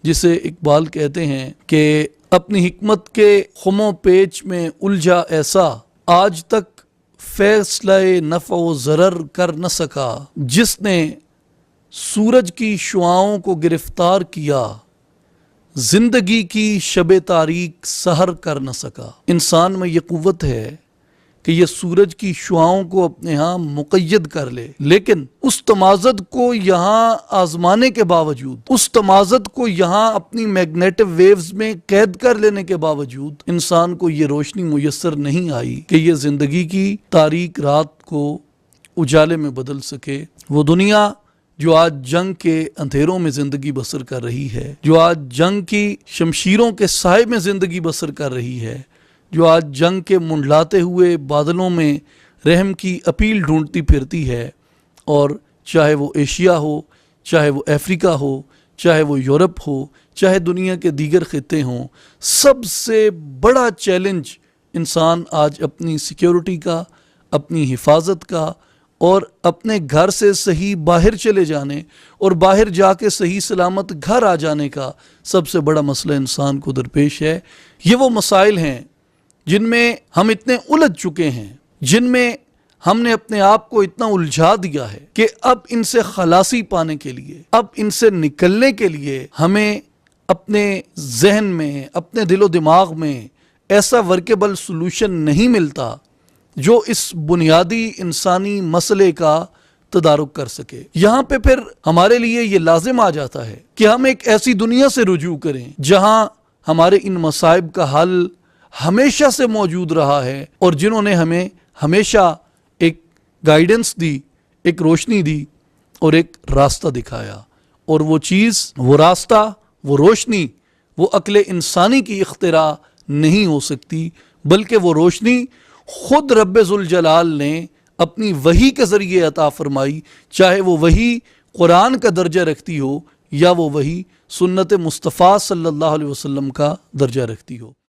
جسے اقبال کہتے ہیں کہ اپنی حکمت کے خم و پیچ میں الجھا ایسا، آج تک فیصلہ نفع و ضرر کر نہ سکا، جس نے سورج کی شعاؤں کو گرفتار کیا، زندگی کی شب تاریک سحر کر نہ سکا۔ انسان میں یہ قوت ہے کہ یہ سورج کی شعاؤں کو اپنے ہاں مقید کر لے، لیکن اس تمازد کو یہاں آزمانے کے باوجود، اس تمازد کو یہاں اپنی میگنیٹو ویوز میں قید کر لینے کے باوجود انسان کو یہ روشنی میسر نہیں آئی کہ یہ زندگی کی تاریک رات کو اجالے میں بدل سکے۔ وہ دنیا جو آج جنگ کے اندھیروں میں زندگی بسر کر رہی ہے، جو آج جنگ کی شمشیروں کے سائے میں زندگی بسر کر رہی ہے، جو آج جنگ کے منڈلاتے ہوئے بادلوں میں رحم کی اپیل ڈھونڈتی پھرتی ہے، اور چاہے وہ ایشیا ہو، چاہے وہ افریقہ ہو، چاہے وہ یورپ ہو، چاہے دنیا کے دیگر خطے ہوں، سب سے بڑا چیلنج انسان آج اپنی سیکیورٹی کا، اپنی حفاظت کا، اور اپنے گھر سے صحیح باہر چلے جانے اور باہر جا کے صحیح سلامت گھر آ جانے کا سب سے بڑا مسئلہ انسان کو درپیش ہے۔ یہ وہ مسائل ہیں جن میں ہم اتنے الجھ چکے ہیں، جن میں ہم نے اپنے آپ کو اتنا الجھا دیا ہے کہ اب ان سے خلاصی پانے کے لیے، اب ان سے نکلنے کے لیے ہمیں اپنے ذہن میں، اپنے دل و دماغ میں ایسا ورکیبل سلوشن نہیں ملتا جو اس بنیادی انسانی مسئلے کا تدارک کر سکے۔ یہاں پہ پھر ہمارے لیے یہ لازم آ جاتا ہے کہ ہم ایک ایسی دنیا سے رجوع کریں جہاں ہمارے ان مصائب کا حل ہمیشہ سے موجود رہا ہے، اور جنہوں نے ہمیں ہمیشہ ایک گائیڈنس دی، ایک روشنی دی اور ایک راستہ دکھایا۔ اور وہ چیز، وہ راستہ، وہ روشنی، وہ عقل انسانی کی اختراع نہیں ہو سکتی، بلکہ وہ روشنی خود رب ذوالجلال نے اپنی وحی کے ذریعے عطا فرمائی، چاہے وہ وحی قرآن کا درجہ رکھتی ہو یا وہ وحی سنت مصطفیٰ صلی اللہ علیہ وسلم کا درجہ رکھتی ہو۔